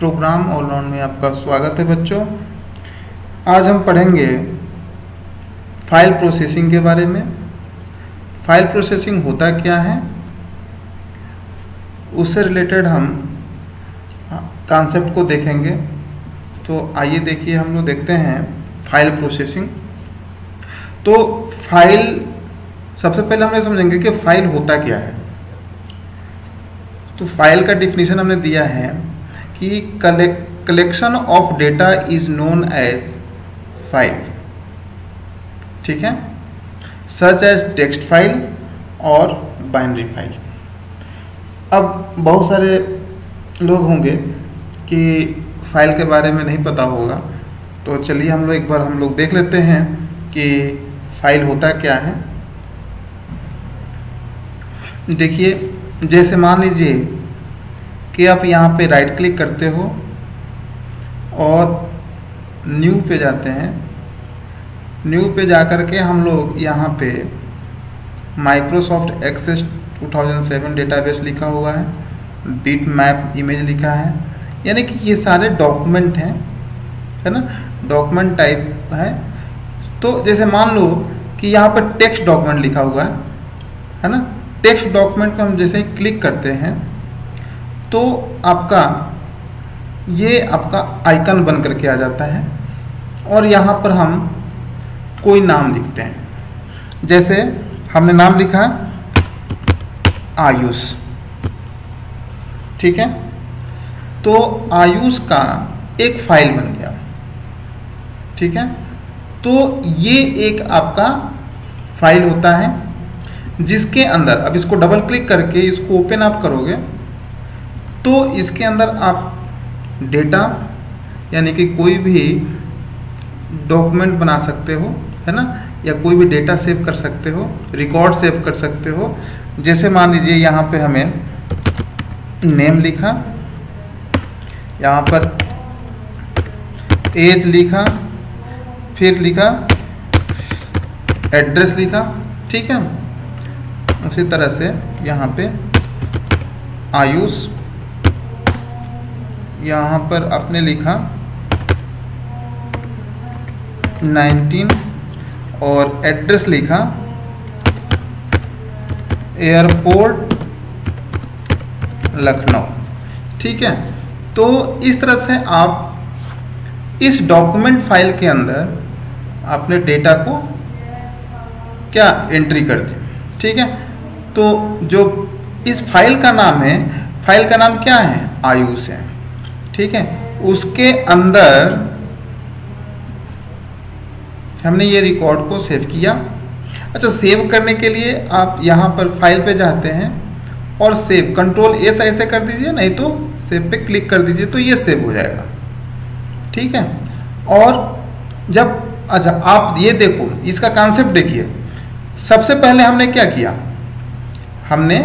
Program all round में आपका स्वागत है बच्चों। आज हम पढ़ेंगे फाइल प्रोसेसिंग के बारे में। फाइल प्रोसेसिंग होता क्या है, उससे रिलेटेड हम कॉन्सेप्ट को देखेंगे। तो आइए देखिए, हम लोग देखते हैं फाइल प्रोसेसिंग। तो फाइल, सबसे पहले हम ये समझेंगे कि फाइल होता क्या है। तो फाइल का डिफिनीशन हमने दिया है कि collection of data is known as file, ठीक है, सच एज टेक्स्ट फाइल और बाइनरी फाइल। अब बहुत सारे लोग होंगे कि फाइल के बारे में नहीं पता होगा, तो चलिए एक बार हम लोग देख लेते हैं कि फाइल होता क्या है। देखिए, जैसे मान लीजिए कि आप यहाँ पे राइट क्लिक करते हो और न्यू पे जाते हैं। न्यू पे जाकर के हम लोग यहाँ पे माइक्रोसॉफ्ट एक्सेस 2007 डेटाबेस लिखा हुआ है, बिट मैप इमेज लिखा है, यानी कि ये सारे डॉक्यूमेंट हैं, है ना, डॉक्यूमेंट टाइप है। तो जैसे मान लो कि यहाँ पर टेक्स्ट डॉक्यूमेंट लिखा हुआ है ना। टेक्स्ट डॉक्यूमेंट को हम जैसे ही क्लिक करते हैं तो आपका आइकन बन करके आ जाता है और यहाँ पर हम कोई नाम लिखते हैं। जैसे हमने नाम लिखा आयुष, ठीक है। तो आयुष का एक फाइल बन गया, ठीक है। तो ये एक आपका फाइल होता है जिसके अंदर, अब इसको डबल क्लिक करके इसको ओपन आप करोगे तो इसके अंदर आप डेटा यानी कि कोई भी डॉक्यूमेंट बना सकते हो, है ना, या कोई भी डेटा सेव कर सकते हो, रिकॉर्ड सेव कर सकते हो। जैसे मान लीजिए यहाँ पे हमें नेम लिखा, यहाँ पर एज लिखा, फिर लिखा एड्रेस लिखा, ठीक है। उसी तरह से यहाँ पे आयुष, यहाँ पर आपने लिखा 19 और एड्रेस लिखा एयरपोर्ट लखनऊ, ठीक है। तो इस तरह से आप इस डॉक्यूमेंट फाइल के अंदर अपने डेटा को क्या एंट्री कर दी, ठीक है। तो जो इस फाइल का नाम है, फाइल का नाम क्या है, आयुष है, ठीक है। उसके अंदर हमने ये रिकॉर्ड को सेव किया। अच्छा, सेव करने के लिए आप यहाँ पर फाइल पे जाते हैं और सेव, कंट्रोल एस ऐसे कर दीजिए, नहीं तो सेव पे क्लिक कर दीजिए, तो ये सेव हो जाएगा, ठीक है। और जब, अच्छा आप ये देखो, इसका कॉन्सेप्ट देखिए। सबसे पहले हमने क्या किया, हमने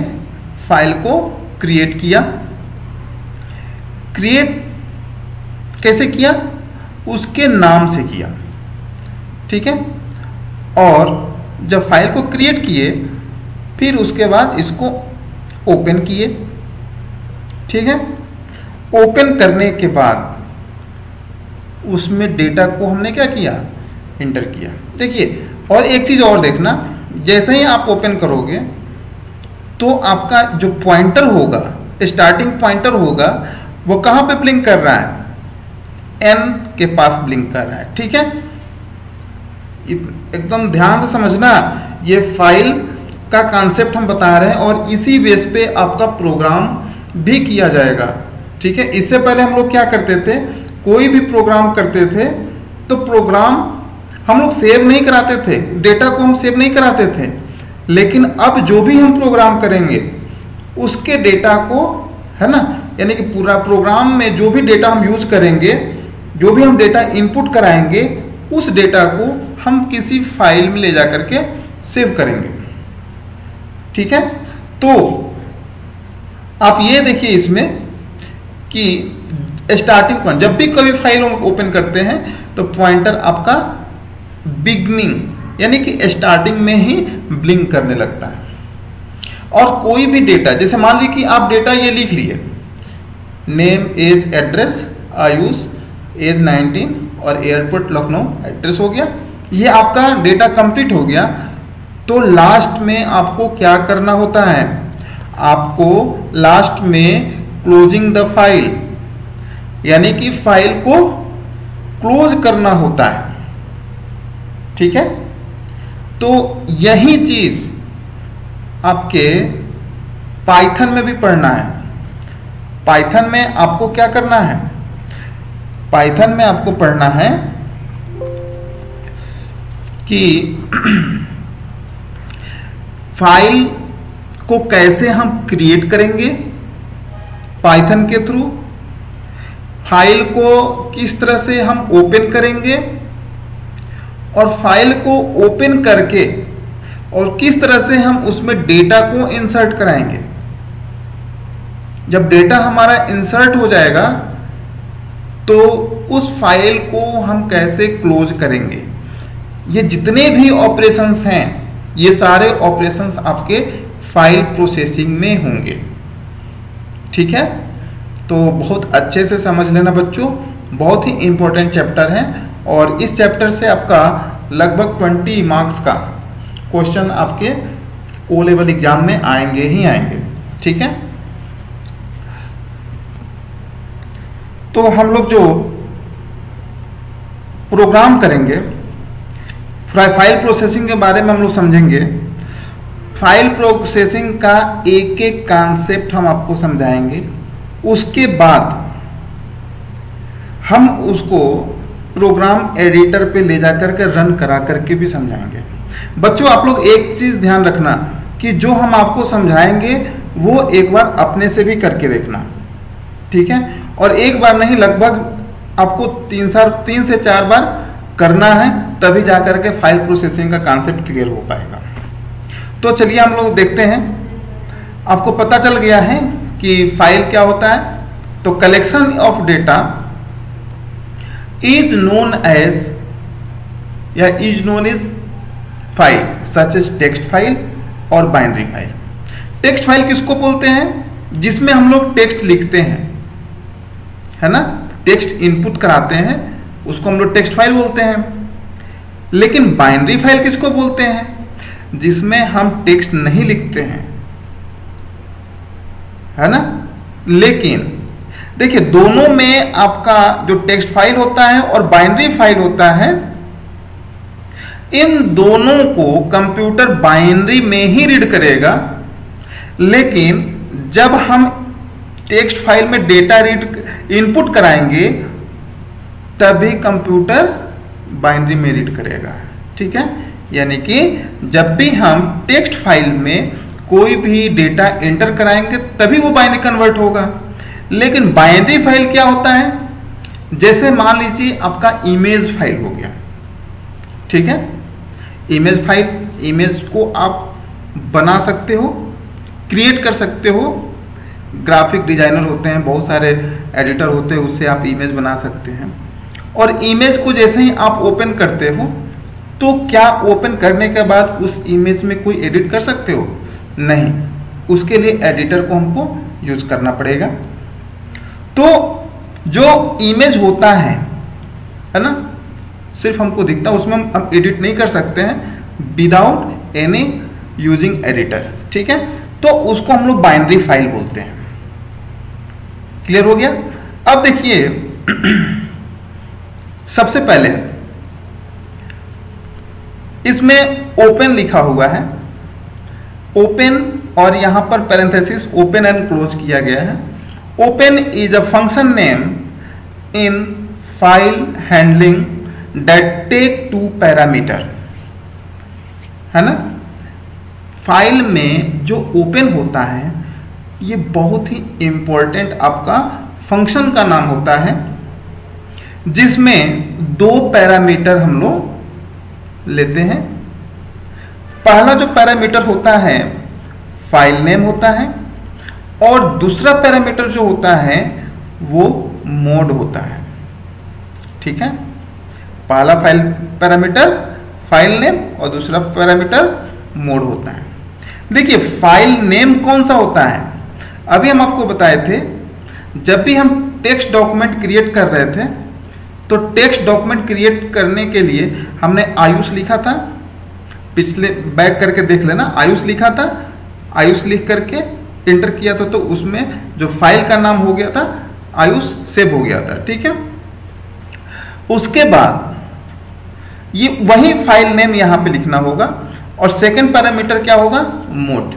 फाइल को क्रिएट किया। क्रिएट कैसे किया, उसके नाम से किया, ठीक है। और जब फाइल को क्रिएट किए फिर उसके बाद इसको ओपन किए, ठीक है। ओपन करने के बाद उसमें डेटा को हमने क्या किया, इंटर किया। देखिए, और एक चीज और देखना, जैसे ही आप ओपन करोगे तो आपका जो पॉइंटर होगा, स्टार्टिंग पॉइंटर होगा, वो कहां पे ब्लिंक कर रहा है, एन के पास ब्लिंक कर रहा है, ठीक है। एकदम ध्यान से समझना, ये फाइल का कॉन्सेप्ट हम बता रहे हैं और इसी बेस पे आपका प्रोग्राम भी किया जाएगा, ठीक है। इससे पहले हम लोग क्या करते थे, कोई भी प्रोग्राम करते थे तो प्रोग्राम हम लोग सेव नहीं कराते थे, डेटा को हम सेव नहीं कराते थे। लेकिन अब जो भी हम प्रोग्राम करेंगे उसके डेटा को, है ना, यानी कि पूरा प्रोग्राम में जो भी डेटा हम यूज करेंगे, जो भी हम डेटा इनपुट कराएंगे, उस डेटा को हम किसी फाइल में ले जा करके सेव करेंगे, ठीक है। तो आप ये देखिए इसमें कि स्टार्टिंग पॉइंट, जब भी कभी फाइल हम ओपन करते हैं तो पॉइंटर आपका बिगनिंग यानी कि स्टार्टिंग में ही ब्लिंक करने लगता है। और कोई भी डेटा, जैसे मान लीजिए कि आप डेटा ये लिख लिए, name age address Ayush age 19 और एयरपोर्ट लखनऊ एड्रेस हो गया। ये आपका डेटा कंप्लीट हो गया। तो लास्ट में आपको क्या करना होता है, आपको लास्ट में क्लोजिंग द फाइल, यानी कि फाइल को क्लोज करना होता है। ठीक है, तो यही चीज आपके पाइथन में भी पढ़ना है। पाइथन में आपको क्या करना है, पाइथन में आपको पढ़ना है कि फाइल को कैसे हम क्रिएट करेंगे पाइथन के थ्रू, फाइल को किस तरह से हम ओपन करेंगे और फाइल को ओपन करके और किस तरह से हम उसमें डेटा को इंसर्ट कराएंगे। जब डेटा हमारा इंसर्ट हो जाएगा तो उस फाइल को हम कैसे क्लोज करेंगे। ये जितने भी ऑपरेशंस हैं, ये सारे ऑपरेशंस आपके फाइल प्रोसेसिंग में होंगे। ठीक है, तो बहुत अच्छे से समझ लेना बच्चों, बहुत ही इंपॉर्टेंट चैप्टर है और इस चैप्टर से आपका लगभग 20 मार्क्स का क्वेश्चन आपके ओ लेवल एग्जाम में आएंगे ही आएंगे। ठीक है, तो हम लोग जो प्रोग्राम करेंगे, फाइल प्रोसेसिंग के बारे में हम लोग समझेंगे। फाइल प्रोसेसिंग का एक एक कॉन्सेप्ट हम आपको समझाएंगे, उसके बाद हम उसको प्रोग्राम एडिटर पे ले जाकर के रन करा करके भी समझाएंगे। बच्चों आप लोग एक चीज ध्यान रखना कि जो हम आपको समझाएंगे वो एक बार अपने से भी करके देखना। ठीक है, और एक बार नहीं, लगभग आपको 3 से 4 बार करना है, तभी जाकर के फाइल प्रोसेसिंग का कॉन्सेप्ट क्लियर हो पाएगा। तो चलिए हम लोग देखते हैं। आपको पता चल गया है कि फाइल क्या होता है। तो collection of data is known as या is known as file such as text file और बाइनरी फाइल। टेक्स्ट फाइल किसको बोलते हैं, जिसमें हम लोग टेक्स्ट लिखते हैं, है ना, टेक्स्ट इनपुट कराते हैं, उसको हम लोग टेक्स्ट फाइल बोलते हैं। लेकिन बाइनरी फाइल किसको बोलते हैं, जिसमें हम टेक्स्ट नहीं लिखते हैं, है ना। लेकिन देखिए दोनों में आपका जो टेक्स्ट फाइल होता है और बाइनरी फाइल होता है, इन दोनों को कंप्यूटर बाइनरी में ही रीड करेगा। लेकिन जब हम टेक्स्ट फाइल में डेटा रीड इनपुट कराएंगे तभी कंप्यूटर बाइनरी में रीड करेगा। ठीक है, यानी कि जब भी हम टेक्स्ट फाइल में कोई भी डेटा एंटर कराएंगे तभी वो बाइनरी कन्वर्ट होगा। लेकिन बाइनरी फाइल क्या होता है, जैसे मान लीजिए आपका इमेज फाइल हो गया। ठीक है, इमेज फाइल, इमेज को आप बना सकते हो, क्रिएट कर सकते हो। ग्राफिक डिजाइनर होते हैं, बहुत सारे एडिटर होते हैं, उससे आप इमेज बना सकते हैं। और इमेज को जैसे ही आप ओपन करते हो तो क्या ओपन करने के बाद उस इमेज में कोई एडिट कर सकते हो? नहीं, उसके लिए एडिटर को हमको यूज करना पड़ेगा। तो जो इमेज होता है ना, सिर्फ हमको दिखता है, उसमें हम एडिट नहीं कर सकते हैं विदाउट एनी यूजिंग एडिटर। ठीक है, तो उसको हम लोग बाइनरी फाइल बोलते हैं। क्लियर हो गया। अब देखिए सबसे पहले इसमें ओपन लिखा हुआ है, ओपन, और यहां पर पैरेंथेसिस ओपन एंड क्लोज किया गया है। Open is a function name in file handling that take 2 parameter, है ना। फाइल में जो ओपन होता है ये बहुत ही इंपॉर्टेंट आपका फंक्शन का नाम होता है, जिसमें 2 पैरामीटर हम लोग लेते हैं। पहला जो पैरामीटर होता है फाइल नेम होता है और दूसरा पैरामीटर जो होता है वो मोड होता है। ठीक है, पहला फाइल पैरामीटर फाइल नेम और दूसरा पैरामीटर मोड होता है। देखिए फाइल नेम कौन सा होता है, अभी हम आपको बताए थे जब भी हम टेक्स्ट डॉक्यूमेंट क्रिएट कर रहे थे तो टेक्स्ट डॉक्यूमेंट क्रिएट करने के लिए हमने आयुष लिखा था, पिछले बैक करके देख लेना, आयुष लिखा था, आयुष लिख करके एंटर किया था तो उसमें जो फाइल का नाम हो गया था आयुष सेव हो गया था। ठीक है, उसके बाद ये वही फाइल नेम यहां पे लिखना होगा और सेकंड पैरामीटर क्या होगा, मोड।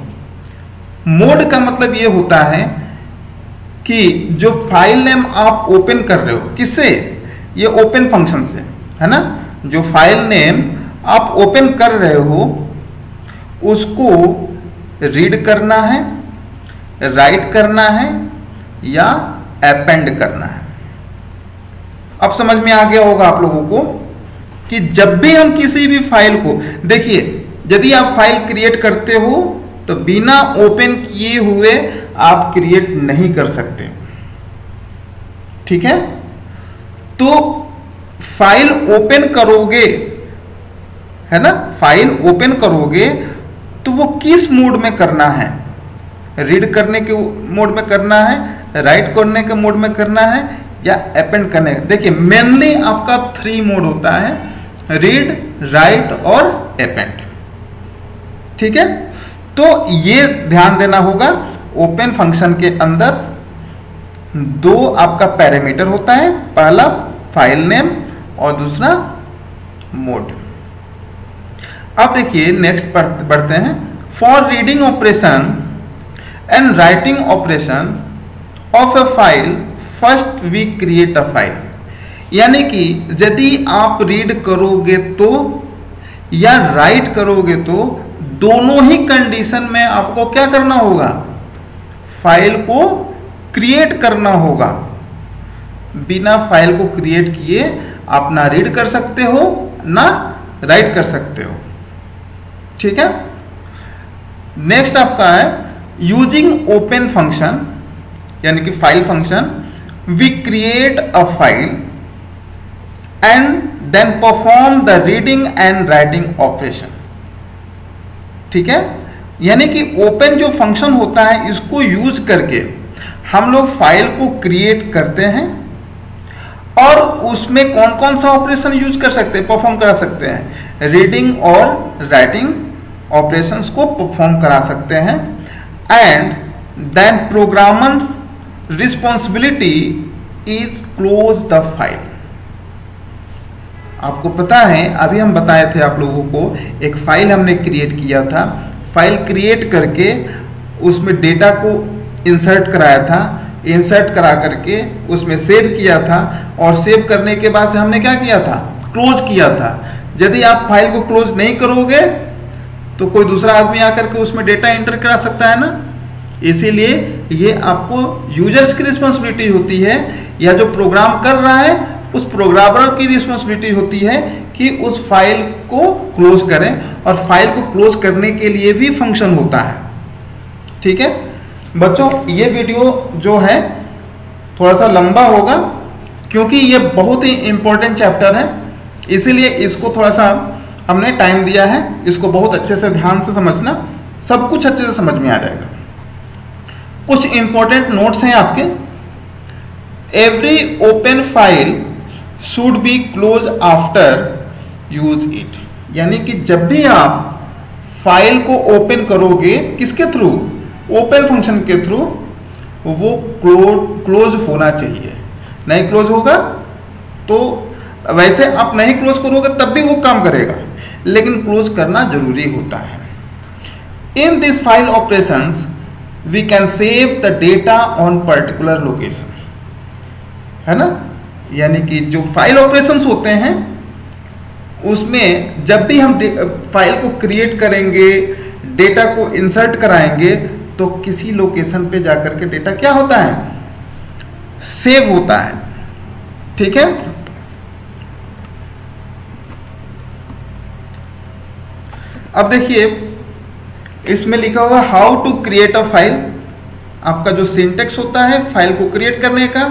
मोड का मतलब ये होता है कि जो फाइल नेम आप ओपन कर रहे हो, किससे, ये ओपन फंक्शन से है ना, जो फाइल नेम आप ओपन कर रहे हो उसको रीड करना है, राइट करना है या अपेंड करना है। अब समझ में आ गया होगा आप लोगों को कि जब भी हम किसी भी फाइल को, देखिए यदि आप फाइल क्रिएट करते हो तो बिना ओपन किए हुए आप क्रिएट नहीं कर सकते। ठीक है, तो फाइल ओपन करोगे है ना, फाइल ओपन करोगे तो वो किस मोड में करना है, रीड करने के मोड में करना है, राइट करने के मोड में करना है या अपेंड करने। देखिए मेनली आपका 3 मोड होता है, रीड, राइट और अपेंड। ठीक है, तो ये ध्यान देना होगा, ओपन फंक्शन के अंदर 2 आपका पैरामीटर होता है, पहला फाइल नेम और दूसरा मोड। अब देखिए नेक्स्ट बढ़ते हैं, for reading operation and writing operation of a file first we create a file. यानी कि यदि आप रीड करोगे तो या राइट करोगे तो दोनों ही कंडीशन में आपको क्या करना होगा, फाइल को क्रिएट करना होगा। बिना फाइल को क्रिएट किए आप ना रीड कर सकते हो ना राइट कर सकते हो। ठीक है, नेक्स्ट आपका है यूजिंग ओपन फंक्शन यानी कि file function we create a file and then perform the reading and writing operation. ठीक है, यानी कि ओपन जो फंक्शन होता है इसको यूज करके हम लोग फाइल को क्रिएट करते हैं और उसमें कौन कौन सा ऑपरेशन यूज कर सकते हैं, परफॉर्म करा सकते हैं, रीडिंग और राइटिंग ऑपरेशंस को परफॉर्म करा सकते हैं। And then programmer responsibility is close the file. आपको पता है अभी हम बताए थे आप लोगों को, एक फाइल हमने क्रिएट किया था, फाइल क्रिएट करके उसमें डेटा को इंसर्ट कराया था, इंसर्ट करा करके उसमें सेव किया था और सेव करने के बाद से हमने क्या किया था, क्लोज किया था। यदि आप फाइल को क्लोज नहीं करोगे तो कोई दूसरा आदमी आकर के उसमें डेटा एंटर करा सकता है ना, इसीलिए ये आपको यूजर्स की रिस्पॉन्सिबिलिटी होती है या जो प्रोग्राम कर रहा है उस प्रोग्रामर की रिस्पॉन्सिबिलिटी होती है कि उस फाइल को क्लोज करें और फाइल को क्लोज करने के लिए भी फंक्शन होता है। ठीक है बच्चों, ये वीडियो जो है थोड़ा सा लंबा होगा क्योंकि ये बहुत ही इंपॉर्टेंट चैप्टर है, इसीलिए इसको थोड़ा सा हमने टाइम दिया है। इसको बहुत अच्छे से ध्यान से समझना, सब कुछ अच्छे से समझ में आ जाएगा। कुछ इंपॉर्टेंट नोट्स हैं आपके। Every open file should be close after use it, यानी कि जब भी आप फाइल को ओपन करोगे किसके थ्रू, ओपन फंक्शन के थ्रू, वो क्लोज होना चाहिए। नहीं क्लोज होगा तो वैसे आप नहीं क्लोज करोगे तब भी वो काम करेगा, लेकिन क्लोज करना जरूरी होता है। In this file operations we can save the data on particular location, है ना, यानी कि जो फाइल ऑपरेशंस होते हैं उसमें जब भी हम फाइल को क्रिएट करेंगे, डेटा को इंसर्ट कराएंगे तो किसी लोकेशन पे जाकर के डेटा क्या होता है, सेव होता है। ठीक है, अब देखिए इसमें लिखा हुआ how to create a file. आपका जो सिंटेक्स होता है फाइल को क्रिएट करने का,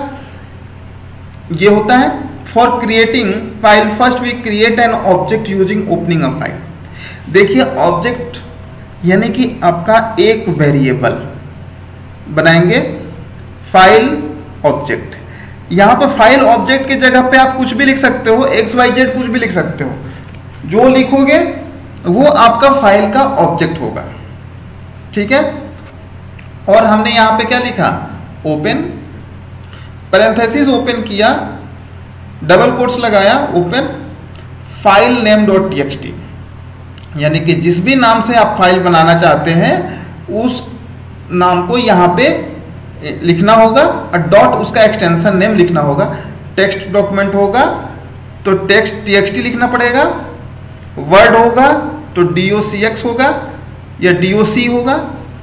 ये होता है for creating file first we create an object using opening a file. देखिए ऑब्जेक्ट यानी कि आपका एक वेरिएबल बनाएंगे, फाइल ऑब्जेक्ट। यहाँ पे फाइल ऑब्जेक्ट की जगह पे आप कुछ भी लिख सकते हो, XYZ कुछ भी लिख सकते हो, जो लिखोगे वो आपका फाइल का ऑब्जेक्ट होगा, ठीक है। और हमने यहाँ पे क्या लिखा, ओपन, पैरेंथेसिस ओपन किया, डबल कोट्स लगाया, open file name dot TXT, यानी कि जिस भी नाम से आप फाइल बनाना चाहते हैं उस नाम को यहाँ पे लिखना होगा और डॉट उसका एक्सटेंशन नेम लिखना होगा। टेक्स्ट डॉक्यूमेंट होगा तो टेक्स्ट टीएक्सटी लिखना पड़ेगा, वर्ड होगा तो docx होगा या doc होगा,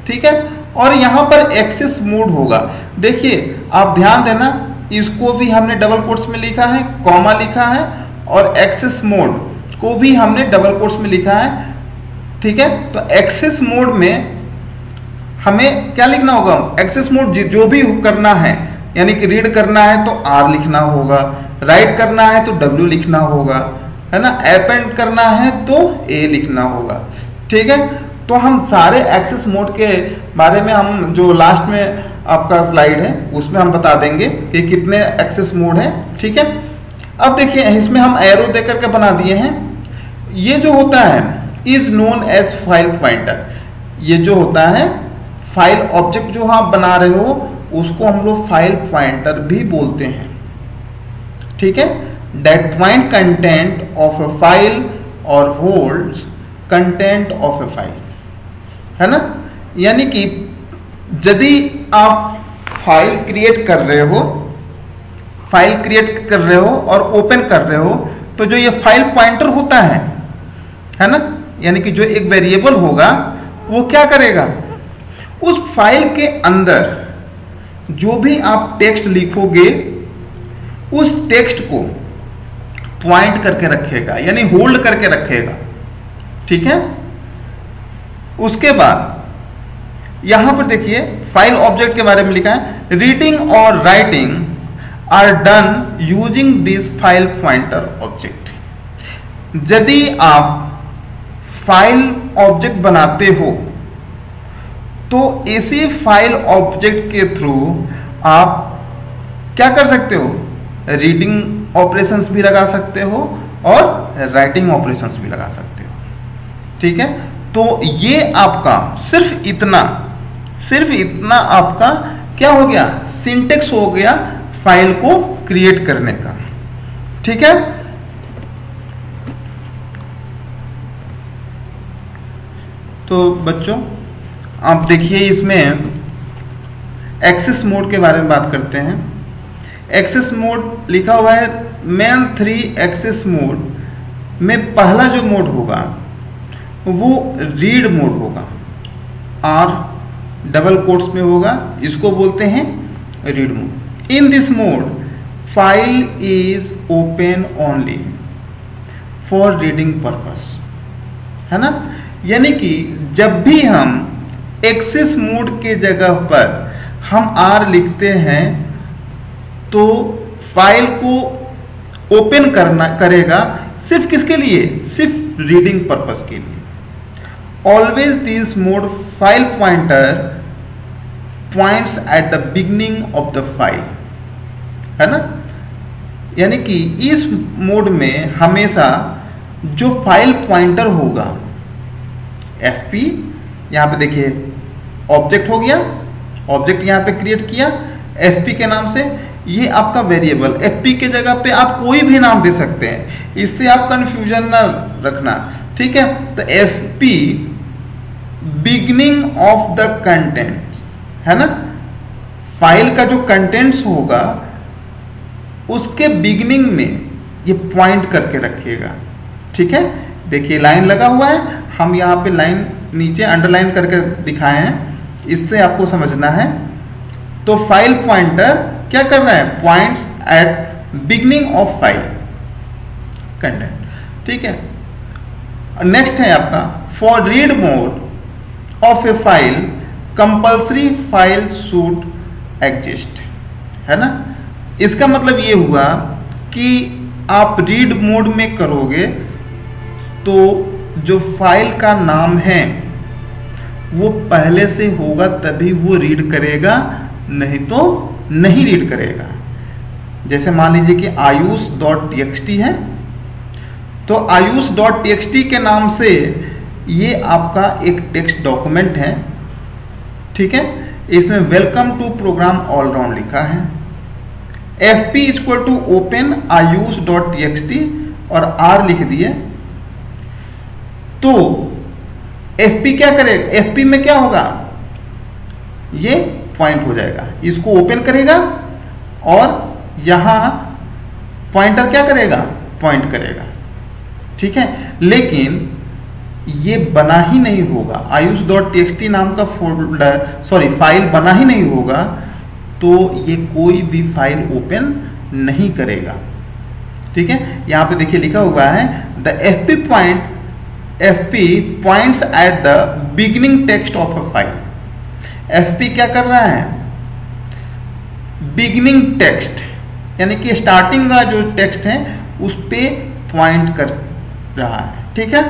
ठीक है। और यहाँ पर एक्सेस मोड होगा, देखिए आप ध्यान देना, इसको भी हमने डबल कोट्स में लिखा है, कॉमा लिखा है, और एक्सेस मोड को भी हमने डबल कोट्स में लिखा है, ठीक है। तो एक्सेस मोड में हमें क्या लिखना होगा, एक्सेस मोड जो भी करना है, यानी कि रीड करना है तो R लिखना होगा, राइट करना है तो W लिखना होगा, है ना, अपेंड करना है तो A लिखना होगा, ठीक है। तो हम सारे एक्सेस मोड के बारे में हम जो लास्ट में आपका स्लाइड है उसमें हम बता देंगे कि कितने एक्सेस मोड है, ठीक है। अब देखिए इसमें हम एरो देकर के बना दिए हैं। ये जो होता है is known as file pointer, ये जो होता है फाइल ऑब्जेक्ट जो आप बना रहे हो उसको हम लोग फाइल पॉइंटर भी बोलते हैं, ठीक है। That point content of a file और holds content of a file, है ना। यानी कि यदि आप फाइल क्रिएट कर रहे हो, फाइल क्रिएट कर रहे हो और ओपन कर रहे हो, तो जो ये फाइल पॉइंटर होता है ना, यानी कि जो एक वेरिएबल होगा वो क्या करेगा, उस फाइल के अंदर जो भी आप टेक्स्ट लिखोगे उस टेक्स्ट को पॉइंट करके रखेगा, यानी होल्ड करके रखेगा, ठीक है। उसके बाद यहां पर देखिए फाइल ऑब्जेक्ट के बारे में लिखा है, रीडिंग और writing are done using this file pointer object. यदि आप फाइल ऑब्जेक्ट बनाते हो तो इसी फाइल ऑब्जेक्ट के थ्रू आप क्या कर सकते हो, रीडिंग ऑपरेशंस भी लगा सकते हो और राइटिंग ऑपरेशंस भी लगा सकते हो, ठीक है। तो ये आपका सिर्फ इतना आपका क्या हो गया, सिंटेक्स हो गया फाइल को क्रिएट करने का, ठीक है। तो बच्चों आप देखिए इसमें एक्सेस मोड के बारे में बात करते हैं। एक्सेस मोड लिखा हुआ है, मेन 3 एक्सेस मोड में पहला जो मोड होगा वो रीड मोड होगा, R डबल कोट्स में होगा, इसको बोलते हैं read mode. In this mode file is open only for reading purpose, है ना। यानी कि जब भी हम एक्सेस मोड के जगह पर हम R लिखते हैं तो फाइल को ओपन करेगा सिर्फ किसके लिए, सिर्फ रीडिंग पर्पस के लिए। Always this mode file pointer points at the beginning of the file, है ना। यानी कि इस मोड में हमेशा जो फाइल पॉइंटर होगा, FP, यहां पे देखिए ऑब्जेक्ट हो गया, ऑब्जेक्ट यहां पे क्रिएट किया FP के नाम से, ये आपका वेरिएबल, FP के जगह पे आप कोई भी नाम दे सकते हैं, इससे आप कंफ्यूजन ना रखना, ठीक है। तो FP beginning of the content, है ना, फाइल का जो कंटेंट्स होगा उसके बिगिनिंग में ये पॉइंट करके रखिएगा, ठीक है। देखिए लाइन लगा हुआ है, हम यहाँ पे लाइन नीचे अंडरलाइन करके दिखाए हैं, इससे आपको समझना है। तो फाइल पॉइंटर क्या कर रहा है, points at beginning of file content, ठीक है। नेक्स्ट है आपका for read mode of a file compulsory file should exist, है ना। इसका मतलब ये हुआ कि आप रीड मोड में करोगे तो जो फाइल का नाम है वो पहले से होगा तभी वो रीड करेगा, नहीं तो नहीं रीड करेगा। जैसे मान लीजिए कि ayush.txt है, तो ayush.txt के नाम से ये आपका एक टेक्स्ट डॉक्यूमेंट है, ठीक है। इसमें वेलकम टू प्रोग्राम ऑलराउंड लिखा है। fp equal to open ayush.txt और r लिख दिए, तो fp क्या करेगा, fp में क्या होगा, ये पॉइंट हो जाएगा, इसको ओपन करेगा और यहां पॉइंटर क्या करेगा, पॉइंट करेगा, ठीक है। लेकिन ये बना ही नहीं होगा, ayush.txt नाम का फाइल बना ही नहीं होगा, तो ये कोई भी फाइल ओपन नहीं करेगा, ठीक है। यहां पे देखिए लिखा हुआ है the fp points at the beginning text of a file. fp क्या कर रहा है, बिगिनिंग टेक्स्ट यानी कि स्टार्टिंग का जो टेक्स्ट है उस पे पॉइंट कर रहा है, ठीक है।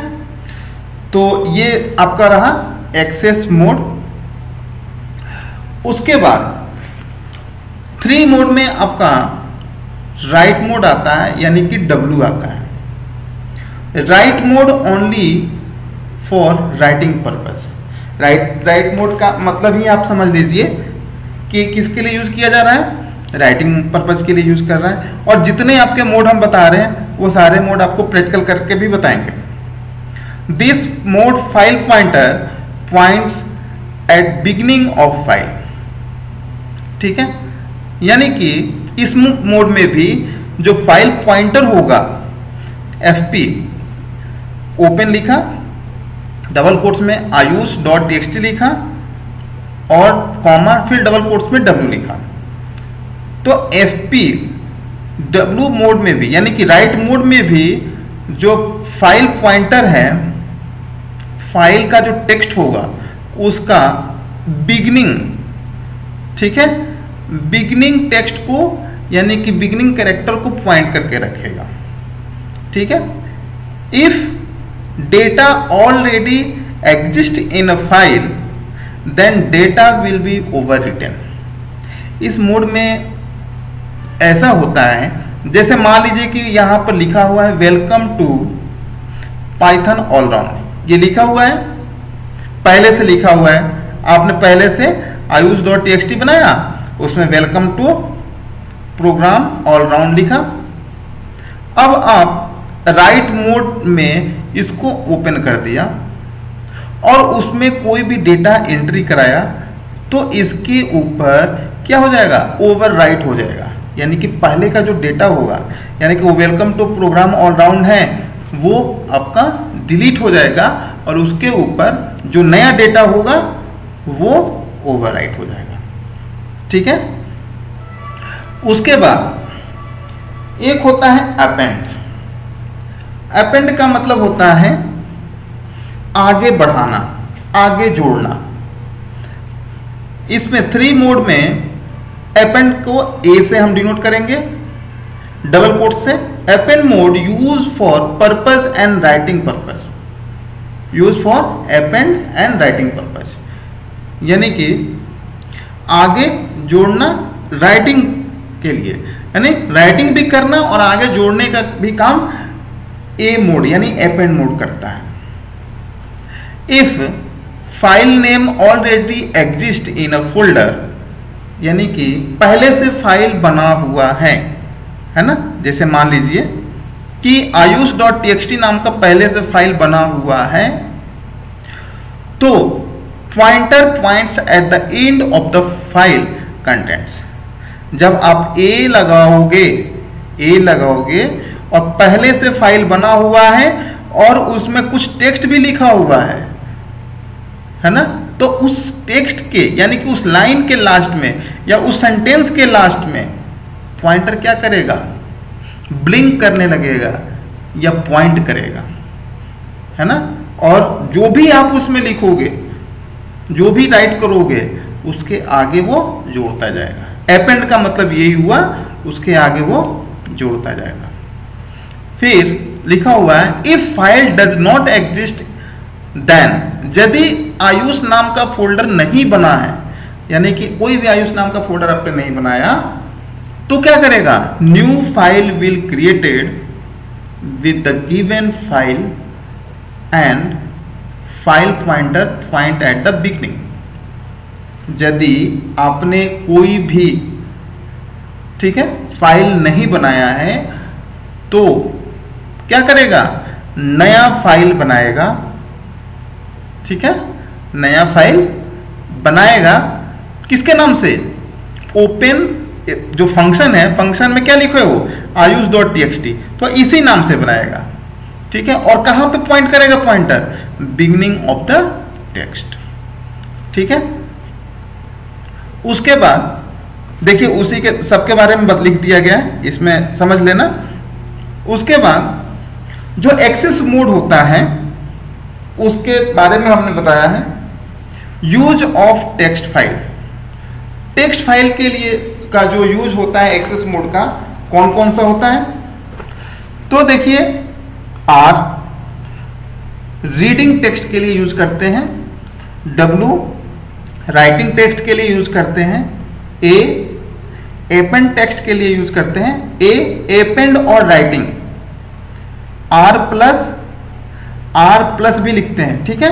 तो ये आपका रहा एक्सेस मोड। उसके बाद 3 मोड में आपका राइट मोड आता है, यानी कि W आता है। Right mode only for writing purpose. Right mode का मतलब ही आप समझ लीजिए कि किसके लिए यूज किया जा रहा है, राइटिंग पर्पस के लिए यूज कर रहा है। और जितने आपके मोड हम बता रहे हैं वो सारे मोड आपको प्रैक्टिकल करके भी बताएंगे। This mode file pointer points at beginning of file, ठीक है। यानी कि इस मोड में भी जो फाइल पॉइंटर होगा, fp ओपन लिखा, डबल कोट्स में ayush.txt लिखा और कॉमा फिर डबल कोट्स में w लिखा, तो fp w मोड में भी यानी कि राइट मोड में भी जो फाइल पॉइंटर है, फाइल का जो टेक्स्ट होगा उसका बिगिनिंग, ठीक है, बिगिनिंग टेक्स्ट को यानी कि बिगिनिंग कैरेक्टर को पॉइंट करके रखेगा, ठीक है। If data already exist in a file then data will be overwritten. इस मोड में ऐसा होता है, जैसे मान लीजिए कि यहां पर लिखा हुआ है वेलकम टू पाइथन ऑलराउंड, ये लिखा हुआ है, पहले से लिखा हुआ है, आपने पहले से ayush.txt बनाया, उसमें वेलकम टू प्रोग्राम ऑलराउंड लिखा। अब आप राइट मोड में इसको ओपन कर दिया और उसमें कोई भी डेटा एंट्री कराया, तो इसके ऊपर क्या हो जाएगा, ओवर राइट हो जाएगा। यानी कि पहले का जो डेटा होगा, यानी कि वो वेलकम टू प्रोग्राम ऑलराउंड है, वो आपका डिलीट हो जाएगा और उसके ऊपर जो नया डेटा होगा वो ओवरराइट हो जाएगा, ठीक है। उसके बाद एक होता है अपेंड। अपेंड का मतलब होता है आगे बढ़ाना, आगे जोड़ना। इसमें 3 मोड में अपेंड को A से हम डिनोट करेंगे, डबल कोट से। Append mode use for purpose and writing purpose, use for append and writing purpose, यानी कि आगे जोड़ना राइटिंग के लिए, यानी राइटिंग भी करना और आगे जोड़ने का भी काम A मोड यानी अपेंड मोड करता है। If file name already exist in a folder, यानी कि पहले से फाइल बना हुआ है ना, जैसे मान लीजिए कि ayush.txt नाम का पहले से फाइल बना हुआ है, तो pointer points at the end of the file contents. जब आप A लगाओगे और पहले से फाइल बना हुआ है और उसमें कुछ टेक्स्ट भी लिखा हुआ है ना, तो उस टेक्स्ट के यानी कि उस लाइन के लास्ट में या उस सेंटेंस के लास्ट में पॉइंटर क्या करेगा, ब्लिंक करने लगेगा या पॉइंट करेगा, है ना। और जो भी आप उसमें लिखोगे, जो भी राइट करोगे, उसके आगे वो जोड़ता जाएगा। अपेंड का मतलब यही हुआ, उसके आगे वो जोड़ता जाएगा। फिर लिखा हुआ है if file does not exist then, यदि आयुष नाम का फोल्डर नहीं बना है यानी कि कोई भी आयुष नाम का फोल्डर आपने नहीं बनाया, तो क्या करेगा, new file will created with the given file and file pointer point at the beginning. यदि आपने कोई भी, ठीक है, फाइल नहीं बनाया है तो क्या करेगा, नया फाइल बनाएगा, ठीक है, नया फाइल बनाएगा किसके नाम से, ओपन जो फंक्शन है, फंक्शन में क्या लिखो है वो, ayush.txt, तो इसी नाम से बनाएगा, ठीक है। और कहां पे पॉइंट करेगा pointer, beginning of the text, ठीक है। उसके बाद देखिए उसी के सबके बारे में लिख दिया गया है, इसमें समझ लेना। उसके बाद जो एक्सेस मोड होता है उसके बारे में हमने बताया है, use of text file. Text file के लिए का जो यूज होता है एक्सेस मोड का, कौन कौन सा होता है, तो देखिए आर रीडिंग टेक्स्ट के लिए यूज करते हैं, डब्ल्यू राइटिंग टेक्स्ट के लिए यूज करते हैं, ए एपेंड टेक्स्ट के लिए यूज करते हैं, ए एपेंड और राइटिंग, आर प्लस भी लिखते हैं, ठीक है।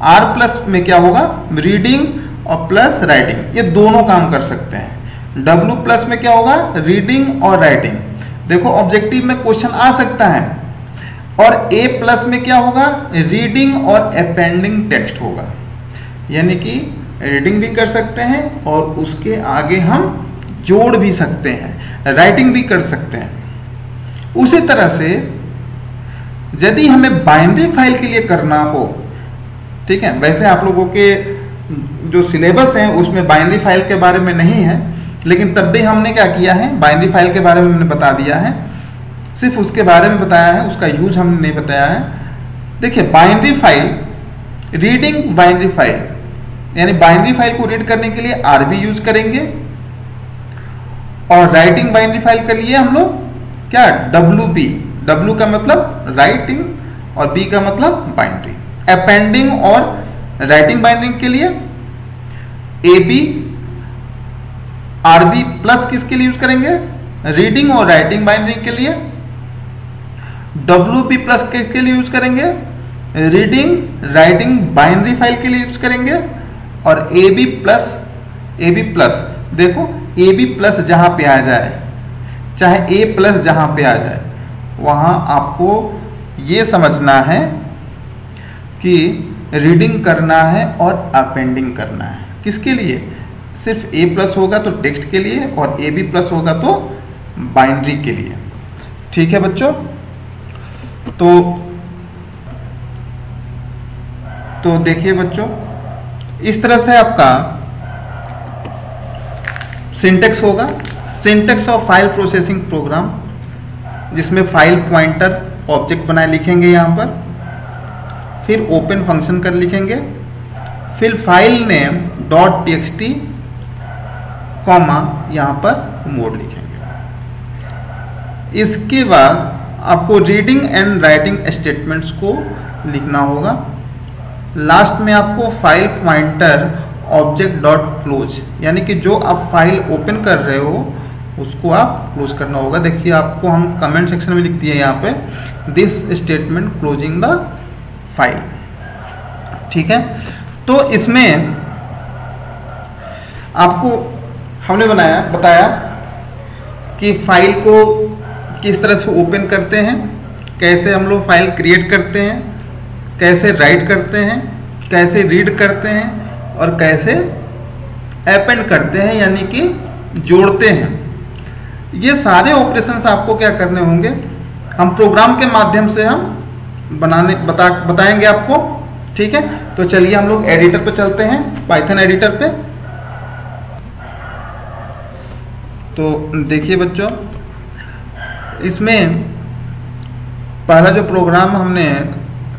आर प्लस में क्या होगा, रीडिंग और प्लस राइटिंग, ये दोनों काम कर सकते हैं। डब्ल्यू प्लस में क्या होगा, रीडिंग और राइटिंग। देखो ऑब्जेक्टिव में क्वेश्चन आ सकता है। और ए प्लस में क्या होगा, रीडिंग और अपेंडिंग टेक्स्ट होगा, यानी कि रीडिंग भी कर सकते हैं और उसके आगे हम जोड़ भी सकते हैं, राइटिंग भी कर सकते हैं। उसी तरह से यदि हमें बाइनरी फाइल के लिए करना हो, ठीक है, वैसे आप लोगों के जो सिलेबस है उसमें बाइनरी फाइल के बारे में नहीं है, लेकिन तब भी हमने क्या किया है, बाइनरी फाइल के बारे में हमने बता दिया है, सिर्फ उसके बारे में बताया है, उसका यूज हमने नहीं बताया है। देखिए binary file, reading binary file, यानी बाइनरी फाइल को रीड करने के लिए आरबी यूज करेंगे, और राइटिंग बाइनरी फाइल के लिए हम लोग क्या, डब्ल्यूबी, डब्ल्यू का मतलब राइटिंग और बी का मतलब बाइनरी। अपेंडिंग और राइटिंग बाइनरी के लिए एबी, आरबी प्लस किसके लिए यूज करेंगे, रीडिंग और राइटिंग बाइनरी के लिए, डब्ल्यूबी प्लस किसके लिए यूज करेंगे, रीडिंग राइटिंग बाइनरी फाइल के लिए यूज करेंगे, और एबी प्लस, देखो एबी प्लस जहां पे आ जाए, चाहे ए प्लस जहां पे आ जाए, वहां आपको ये समझना है कि रीडिंग करना है और अपेंडिंग करना है। किसके लिए, सिर्फ ए प्लस होगा तो टेक्स्ट के लिए, और ए बी प्लस होगा तो बाइनरी के लिए, ठीक है बच्चों। तो देखिए बच्चों, इस तरह से आपका सिंटेक्स होगा, syntax of file processing program, जिसमें फाइल पॉइंटर ऑब्जेक्ट बनाए लिखेंगे यहाँ पर, फिर ओपन फंक्शन कर लिखेंगे, फिर file name dot TXT comma यहाँ पर मोड लिखेंगे। इसके बाद आपको रीडिंग एंड राइटिंग स्टेटमेंट्स को लिखना होगा। लास्ट में आपको file pointer object dot close, यानी कि जो आप फाइल ओपन कर रहे हो उसको आप क्लोज करना होगा। देखिए आपको हम कमेंट सेक्शन में लिख दिए यहाँ पे, this statement closing the file, ठीक है। तो इसमें आपको हमने बताया कि फाइल को किस तरह से ओपन करते हैं, कैसे हम लोग फाइल क्रिएट करते हैं, कैसे राइट करते हैं, कैसे रीड करते हैं, और कैसे अपेंड करते हैं, यानी कि जोड़ते हैं। ये सारे ऑपरेशंस आपको क्या करने होंगे, हम प्रोग्राम के माध्यम से हम बताएंगे आपको, ठीक है। तो चलिए हम लोग एडिटर पे चलते हैं, पाइथन एडिटर पे। तो देखिए बच्चों, इसमें पहला जो प्रोग्राम हमने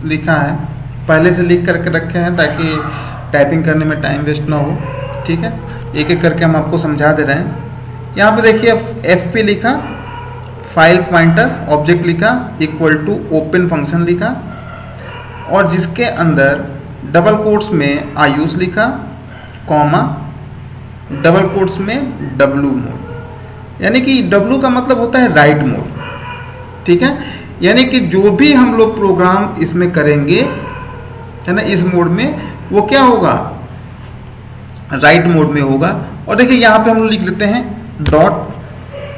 लिखा है पहले से लिख करके रखे हैं ताकि टाइपिंग करने में टाइम वेस्ट ना हो, ठीक है। एक एक करके हम आपको समझा दे रहे हैं। यहाँ पे देखिए एफ पे लिखा, फाइल पॉइंटर ऑब्जेक्ट लिखा, इक्वल टू ओपन फंक्शन लिखा, और जिसके अंदर डबल कोट्स में आयुष लिखा, कॉमा, डबल कोट्स में W मोड, यानी कि W का मतलब होता है राइट मोड, ठीक है। यानी कि जो भी हम लोग प्रोग्राम इसमें करेंगे, है ना, इस मोड में, वो क्या होगा, राइट मोड में होगा। और देखिए यहाँ पे हम लोग लिख लेते हैं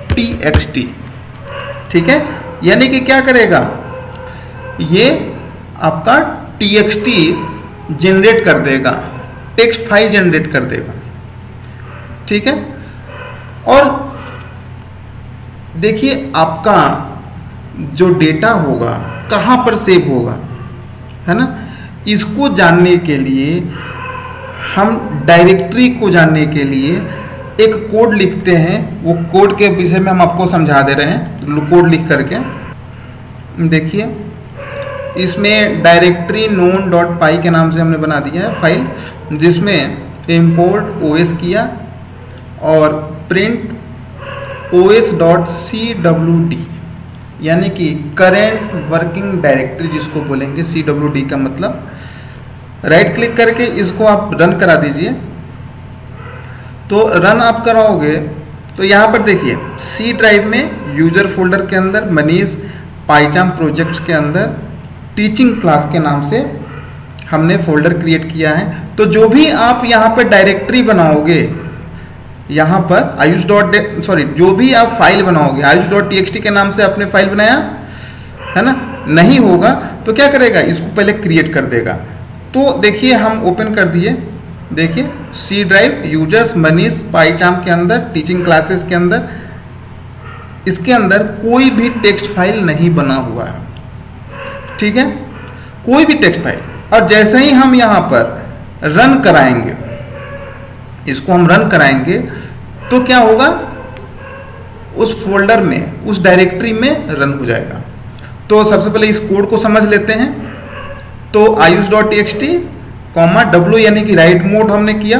.txt, ठीक है। यानी कि क्या करेगा, ये आपका txt जनरेट कर देगा, टेक्स्ट फाइल जनरेट कर देगा, ठीक है। और देखिए आपका जो डेटा होगा कहाँ पर सेव होगा, है ना, इसको जानने के लिए हम डायरेक्टरी को जानने के लिए एक कोड लिखते हैं। वो कोड के विषय में हम आपको समझा दे रहे हैं, कोड लिख करके देखिए। इसमें डायरेक्टरी known.py के नाम से हमने बना दिया है फाइल, जिसमें import os किया और print os.cwd, यानी कि करेंट वर्किंग डायरेक्टरी जिसको बोलेंगे, CWD का मतलब। राइट क्लिक करके इसको आप रन करा दीजिए। तो रन आप कराओगे तो यहाँ पर देखिए सी ड्राइव में यूजर फोल्डर के अंदर मनीष पाइचाम प्रोजेक्ट्स के अंदर टीचिंग क्लास के नाम से हमने फोल्डर क्रिएट किया है। तो जो भी आप यहाँ पर डायरेक्टरी बनाओगे, यहाँ पर जो भी आप फाइल बनाओगे, ayush.txt के नाम से आपने फाइल बनाया है ना, नहीं होगा तो क्या करेगा, इसको पहले क्रिएट कर देगा। तो देखिए हम ओपन कर दिए, देखिए सी ड्राइव यूजर्स मनीष पाइचाम के अंदर टीचिंग क्लासेस के अंदर, इसके अंदर कोई भी टेक्स्ट फाइल नहीं बना हुआ है, ठीक है, कोई भी टेक्स्ट फाइल। और जैसे ही हम यहाँ पर रन कराएंगे, इसको हम रन कराएंगे तो क्या होगा, उस फोल्डर में, उस डायरेक्टरी में रन हो जाएगा। तो सबसे पहले इस कोड को समझ लेते हैं। तो ayush.txt, W यानी कि राइट मोड हमने किया,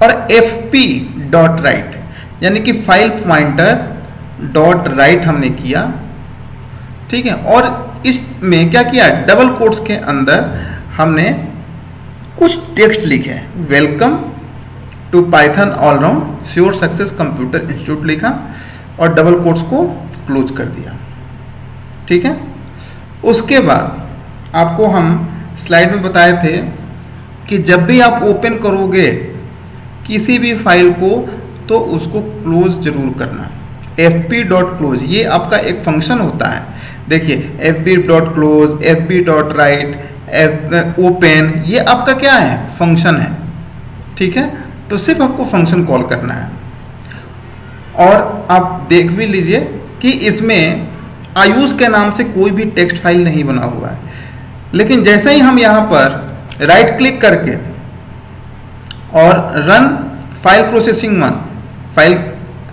और fp.write यानी कि फाइल पॉइंटर डॉट राइट हमने किया, ठीक है। और इसमें क्या किया, डबल कोट्स के अंदर हमने कुछ टेक्स्ट लिखे, welcome to Python all round sure success computer institute लिखा और डबल कोट्स को क्लोज कर दिया, ठीक है। उसके बाद आपको हम स्लाइड में बताए थे कि जब भी आप ओपन करोगे किसी भी फाइल को तो उसको क्लोज जरूर करना। fp.close ये आपका एक फंक्शन होता है। देखिए fp.close, fp.write, open, ये आपका क्या है, फंक्शन है, ठीक है। तो सिर्फ आपको फंक्शन कॉल करना है। और आप देख भी लीजिए कि इसमें आयुष के नाम से कोई भी टेक्स्ट फाइल नहीं बना हुआ है। लेकिन जैसे ही हम यहाँ पर राइट क्लिक करके और रन फाइल प्रोसेसिंग 1, फाइल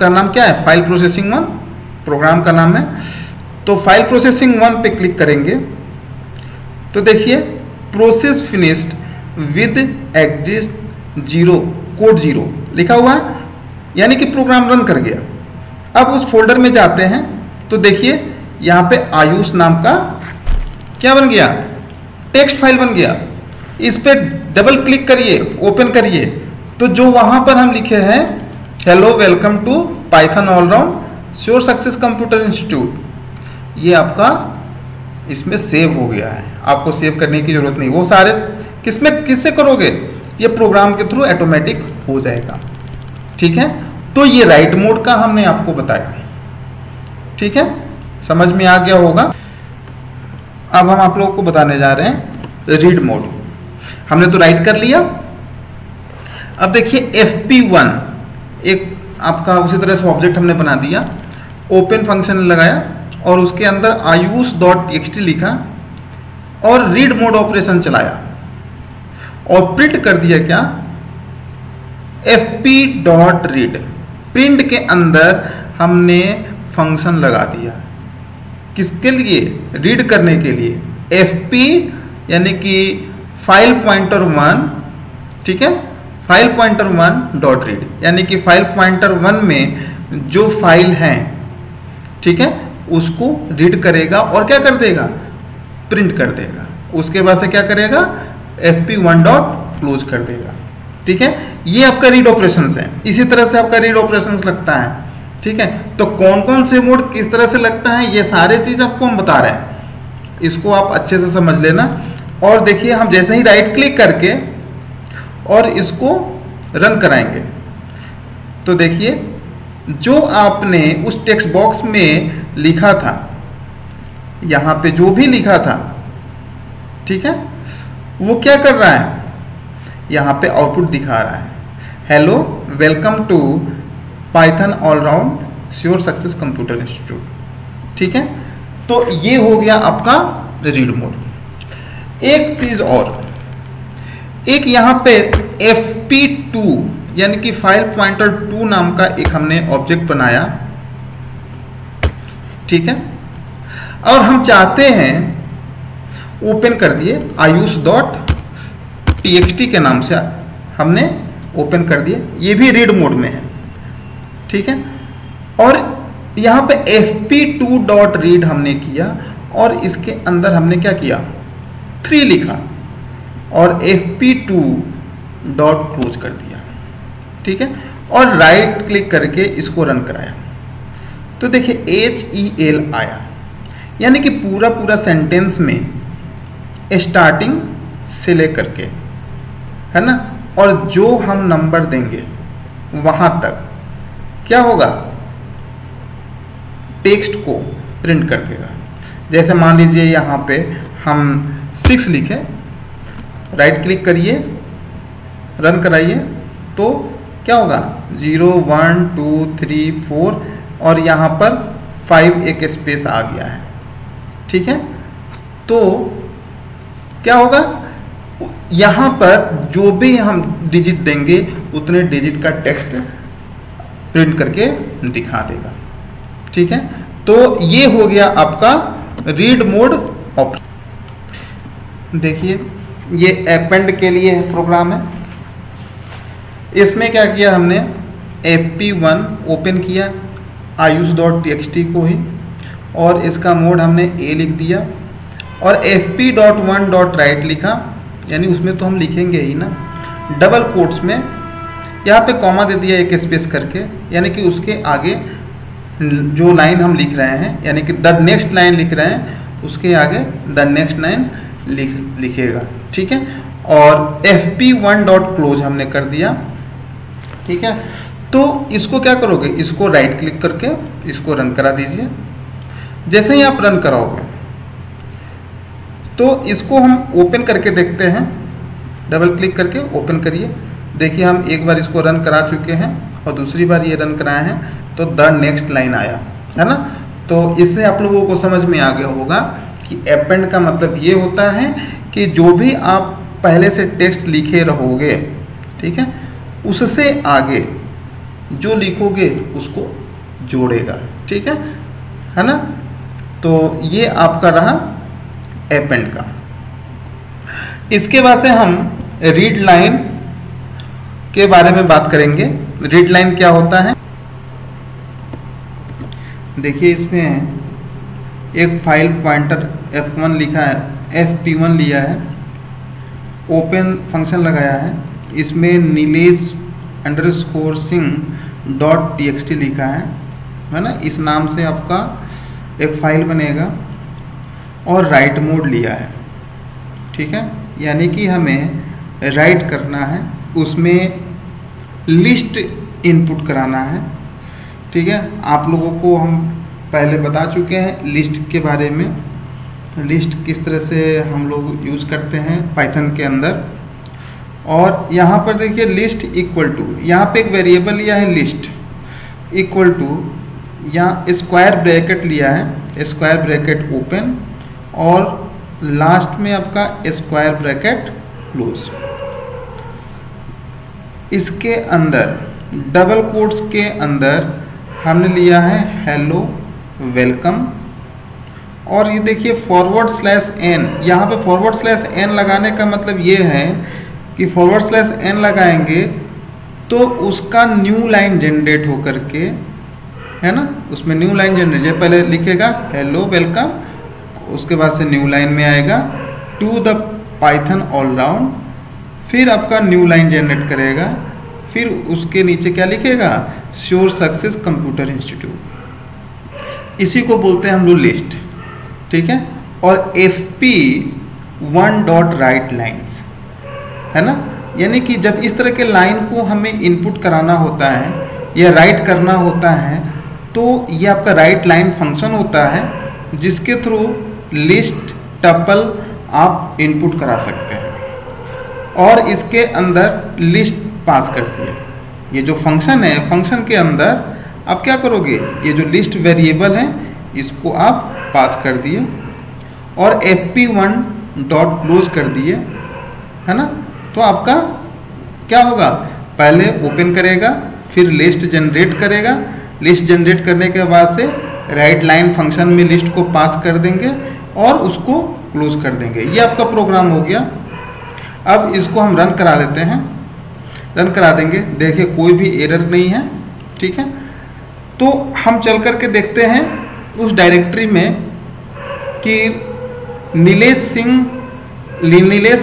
का नाम क्या है, फाइल प्रोसेसिंग 1 प्रोग्राम का नाम है, तो फाइल प्रोसेसिंग 1 पे क्लिक करेंगे तो देखिए process finished with exist 0 code 0 लिखा हुआ है, यानी कि प्रोग्राम रन कर गया। अब उस फोल्डर में जाते हैं तो देखिए यहाँ पे आयुष नाम का क्या बन गया, टेक्स्ट फाइल बन गया। इस पे डबल क्लिक करिए, ओपन करिए, तो जो वहां पर हम लिखे हैं hello welcome to Python all round sure success computer institute, ये आपका इसमें सेव हो गया है। आपको सेव करने की जरूरत नहीं, वो सारे किससे करोगे, ये प्रोग्राम के थ्रू ऑटोमेटिक हो जाएगा, ठीक है। तो ये राइट मोड का हमने आपको बताया, ठीक है, समझ में आ गया होगा। अब हम आप लोगों को बताने जा रहे हैं रीड मोड। हमने तो राइट कर लिया। अब देखिए fp1 एक आपका उसी तरह से ऑब्जेक्ट हमने बना दिया, ओपन फंक्शन लगाया और उसके अंदर ayush.txt लिखा और रीड मोड ऑपरेशन चलाया और प्रिंट कर दिया क्या, fp.read। प्रिंट के अंदर हमने फंक्शन लगा दिया, किसके लिए, रीड करने के लिए। fp यानी कि फाइल पॉइंटर 1, ठीक है, फाइल पॉइंटर 1 डॉट रीड, यानी कि फाइल पॉइंटर 1 में जो फाइल है, ठीक है, उसको रीड करेगा और क्या कर देगा, प्रिंट कर देगा। उसके बाद से क्या करेगा, fp1 डॉट क्लोज कर देगा, ठीक है, ये आपका रीड ऑपरेशंस है। इसी तरह से आपका रीड ऑपरेशंस लगता है, ठीक है। तो कौन कौन से मोड किस तरह से लगता है, ये सारे चीज आपको हम बता रहे हैं, इसको आप अच्छे से समझ लेना। और देखिए हम जैसे ही राइट क्लिक करके और इसको रन कराएंगे, तो देखिए जो आपने उस टेक्स्ट बॉक्स में लिखा था, यहां पे जो भी लिखा था, ठीक है, वो क्या कर रहा है, यहां पे आउटपुट दिखा रहा है, hello welcome to Python all round sure success computer institute. ठीक है, तो ये हो गया आपका रीड मोड। एक चीज और, एक यहां पे fp2 यानी कि फाइल पॉइंटर 2 नाम का एक हमने ऑब्जेक्ट बनाया, ठीक है, और हम चाहते हैं ओपन कर दिए ayush.txt के नाम से हमने ओपन कर दिए, ये भी रीड मोड में है, ठीक है। और यहां पे fp2.read हमने किया और इसके अंदर हमने क्या किया, 3 लिखा और fp2.close कर दिया, ठीक है, और राइट क्लिक करके इसको रन कराया। तो देखिए HEL आया, यानी कि पूरा पूरा सेंटेंस में स्टार्टिंग से लेकर के, है ना, और जो हम नंबर देंगे वहां तक क्या होगा, टेक्स्ट को प्रिंट कर देगा। जैसे मान लीजिए यहां पे हम 6 लिखे, राइट क्लिक करिए, रन कराइए, तो क्या होगा 0 1 2 3 4 और यहां पर 5 एक स्पेस आ गया है, ठीक है। तो क्या होगा, यहां पर जो भी हम डिजिट देंगे उतने डिजिट का टेक्स्ट प्रिंट करके दिखा देगा, ठीक है। तो ये हो गया आपका रीड मोड ऑप्शन। देखिए ये अपेंड के लिए प्रोग्राम है, इसमें क्या किया हमने, fp1 ओपन किया ayush.txt को ही, और इसका मोड हमने a लिख दिया और fp.1.write लिखा, यानी उसमें तो हम लिखेंगे ही ना, डबल कोट्स में यहाँ पे कॉमा दे दिया एक स्पेस करके, यानी कि उसके आगे जो लाइन हम लिख रहे हैं, यानी कि द नेक्स्ट लाइन लिख रहे हैं, उसके आगे द नेक्स्ट लाइन लिखेगा, ठीक है। और fp1.close हमने कर दिया, ठीक है। तो इसको क्या करोगे, इसको राइट क्लिक करके इसको रन करा दीजिए। जैसे ही आप रन कराओगे तो इसको हम ओपन करके देखते हैं, डबल क्लिक करके ओपन करिए। देखिए हम एक बार इसको रन करा चुके हैं और दूसरी बार ये रन कराए हैं, तो द नेक्स्ट लाइन आया, है ना। तो इससे आप लोगों को समझ में आ गया होगा कि अपेंड का मतलब ये होता है कि जो भी आप पहले से टेक्स्ट लिखे रहोगे, ठीक है, उससे आगे जो लिखोगे उसको जोड़ेगा, ठीक है ना। तो ये आपका रहा अपेंड का। इसके बाद से हम रीड लाइन के बारे में बात करेंगे। रीड लाइन क्या होता है, देखिए इसमें एक फाइल पॉइंटर f1 लिखा है, fp1 लिया है, ओपन फंक्शन लगाया है, इसमें नीलेश _ सिंह .txt लिखा है ना, इस नाम से आपका एक फाइल बनेगा, और राइट मोड लिया है, ठीक है, यानी कि हमें राइट करना है, उसमें लिस्ट इनपुट कराना है, ठीक है। आप लोगों को हम पहले बता चुके हैं लिस्ट के बारे में, लिस्ट किस तरह से हम लोग यूज़ करते हैं पाइथन के अंदर। और यहाँ पर देखिए लिस्ट इक्वल टू, यहाँ पे एक वेरिएबल लिया है लिस्ट इक्वल टू, यहाँ स्क्वायर ब्रैकेट लिया है, स्क्वायर ब्रैकेट ओपन और लास्ट में आपका स्क्वायर ब्रैकेट क्लोज। इसके अंदर डबल कोट्स के अंदर हमने लिया है हेलो वेलकम, और ये देखिए /n, यहाँ पे /n लगाने का मतलब ये है कि /n लगाएंगे तो उसका न्यू लाइन जनरेट होकर के, है ना, उसमें न्यू लाइन जनरेट, पहले लिखेगा हेलो वेलकम, उसके बाद से न्यू लाइन में आएगा टू द पाइथन ऑलराउंड, फिर आपका न्यू लाइन जनरेट करेगा, फिर उसके नीचे क्या लिखेगा, श्योर सक्सेस कंप्यूटर इंस्टीट्यूट। इसी को बोलते हैं हम लोग लिस्ट, ठीक है। और FP1 डॉट राइट लाइन्स, है ना, यानी कि जब इस तरह के लाइन को हमें इनपुट कराना होता है या राइट करना होता है तो ये आपका राइट लाइन फंक्शन होता है जिसके थ्रू लिस्ट टपल आप इनपुट करा सकते हैं और इसके अंदर लिस्ट पास करती है। ये जो फंक्शन है, फंक्शन के अंदर आप क्या करोगे, ये जो लिस्ट वेरिएबल है इसको आप पास कर दिए और FP1 डॉट क्लोज कर दिए, है ना। तो आपका क्या होगा, पहले ओपन करेगा, फिर लिस्ट जनरेट करेगा, लिस्ट जनरेट करने के बाद से राइट लाइन फंक्शन में लिस्ट को पास कर देंगे और उसको क्लोज कर देंगे। ये आपका प्रोग्राम हो गया। अब इसको हम रन करा लेते हैं, रन करा देंगे, देखिए कोई भी एरर नहीं है, ठीक है। तो हम चल करके देखते हैं उस डायरेक्टरी में कि Nilesh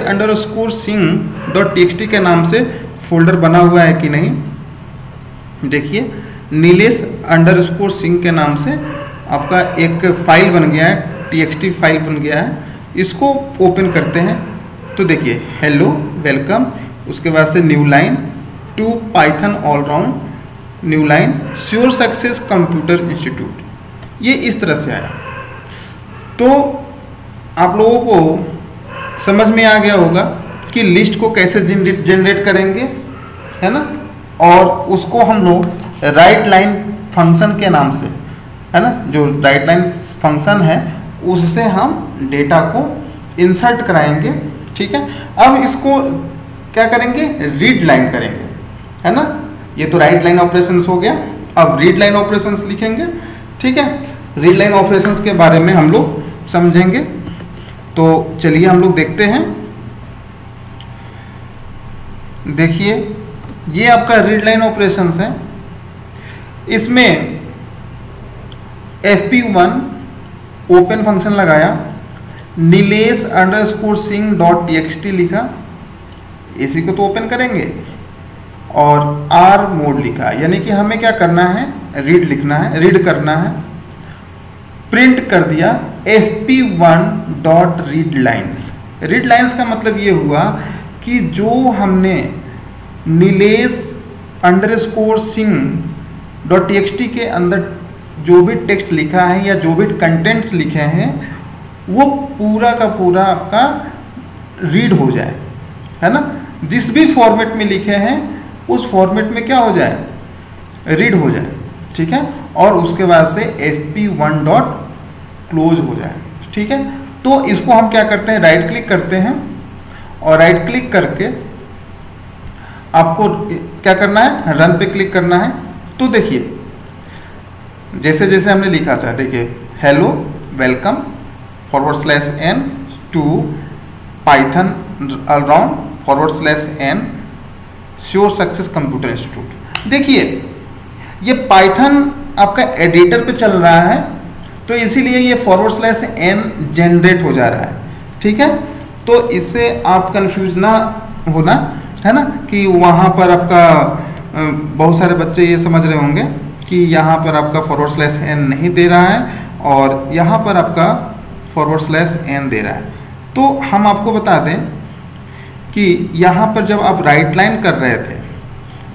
underscore Singh dot txt के नाम से फोल्डर बना हुआ है कि नहीं। देखिए नीलेश अंडरस्कोर सिंह के नाम से आपका एक फाइल बन गया है, txt फाइल बन गया है। इसको ओपन करते हैं तो देखिए हेलो वेलकम, उसके बाद से new line to Python all round new line sure success computer institute, ये इस तरह से आया। तो आप लोगों को समझ में आ गया होगा कि लिस्ट को कैसे जनरेट करेंगे, है ना, और उसको हम लोग राइट लाइन फंक्शन के नाम से, है ना, जो राइट लाइन फंक्शन है उससे हम डेटा को इंसर्ट कराएंगे, ठीक है। अब इसको क्या करेंगे, रीड लाइन करेंगे, है ना। ये तो राइट लाइन ऑपरेशंस हो गया, अब रीड लाइन ऑपरेशंस लिखेंगे, ठीक है। रीड लाइन ऑपरेशंस के बारे में हम लोग समझेंगे। तो चलिए हम लोग देखते हैं। देखिए ये आपका रीड लाइन ऑपरेशंस है, इसमें FP1 ओपन फंक्शन लगाया, Nilesh underscore Singh dot txt लिखा, इसी को तो ओपन करेंगे, और R मोड लिखा, यानी कि हमें क्या करना है, रीड लिखना है, रीड करना है। प्रिंट कर दिया FP1 dot read lines. Read lines का मतलब ये हुआ कि जो हमने Nilesh underscore Singh dot txt के अंदर जो भी टेक्स्ट लिखा है या जो भी कंटेंट्स लिखे हैं वो पूरा का पूरा आपका रीड हो जाए, है ना। जिस भी फॉर्मेट में लिखे हैं उस फॉर्मेट में क्या हो जाए, रीड हो जाए, ठीक है। और उसके बाद से FP1 डॉट क्लोज हो जाए, ठीक है। तो इसको हम क्या करते हैं, राइट क्लिक करते हैं और राइट क्लिक करके आपको क्या करना है, रन पे क्लिक करना है। तो देखिए जैसे जैसे हमने लिखा था, देखिए hello welcome /n to Python all round /n sure success computer institute. देखिए ये पाइथन आपका एडिटर पे चल रहा है तो इसीलिए ये /n जनरेट हो जा रहा है, ठीक है। तो इससे आप कंफ्यूज ना होना, है ना, कि वहाँ पर आपका बहुत सारे बच्चे ये समझ रहे होंगे कि यहाँ पर आपका /n नहीं दे रहा है और यहाँ पर आपका /n दे रहा है। तो हम आपको बता दें कि यहाँ पर जब आप राइट लाइन कर रहे थे,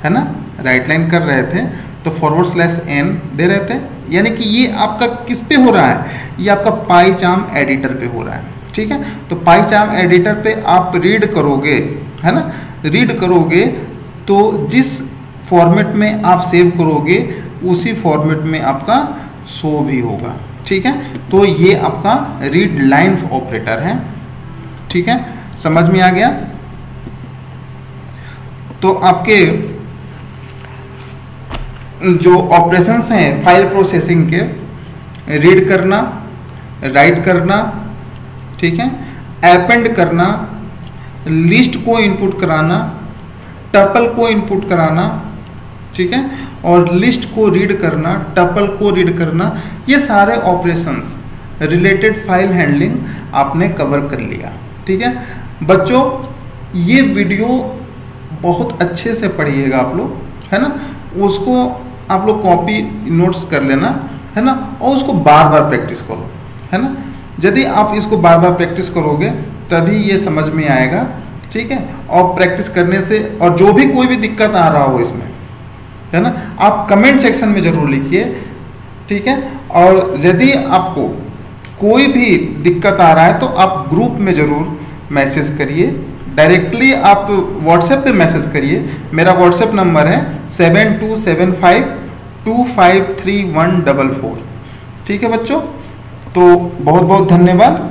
है ना, राइट लाइन कर रहे थे तो /n दे रहे थे, यानी कि ये आपका किस पे हो रहा है, ये आपका पाइचार्म एडिटर पे हो रहा है, ठीक है। तो पाइचार्म एडिटर पे आप रीड करोगे, है ना, रीड करोगे तो जिस फॉर्मेट में आप सेव करोगे उसी फॉर्मेट में आपका शो भी होगा, ठीक है। तो ये आपका रीड लाइन्स ऑपरेटर है, ठीक है, समझ में आ गया। तो आपके जो ऑपरेशंस हैं फाइल प्रोसेसिंग के, रीड करना, राइट करना, ठीक है, अपेंड करना, लिस्ट को इनपुट कराना, टपल को इनपुट कराना, ठीक है, और लिस्ट को रीड करना, टपल को रीड करना, ये सारे ऑपरेशंस रिलेटेड फाइल हैंडलिंग आपने कवर कर लिया, ठीक है। बच्चों ये वीडियो बहुत अच्छे से पढ़िएगा आप लोग, है ना। उसको आप लोग कॉपी नोट्स कर लेना, है ना, और उसको बार बार प्रैक्टिस करो, है ना। यदि आप इसको बार बार प्रैक्टिस करोगे तभी ये समझ में आएगा, ठीक है। और प्रैक्टिस करने से, और जो भी कोई भी दिक्कत आ रहा हो इसमें, है ना, आप कमेंट सेक्शन में जरूर लिखिए, ठीक है। और यदि आपको कोई भी दिक्कत आ रहा है तो आप ग्रुप में जरूर मैसेज करिए, डायरेक्टली आप व्हाट्सएप पे मैसेज करिए। मेरा व्हाट्सएप नंबर है 7275253144, ठीक है बच्चों। तो बहुत बहुत धन्यवाद।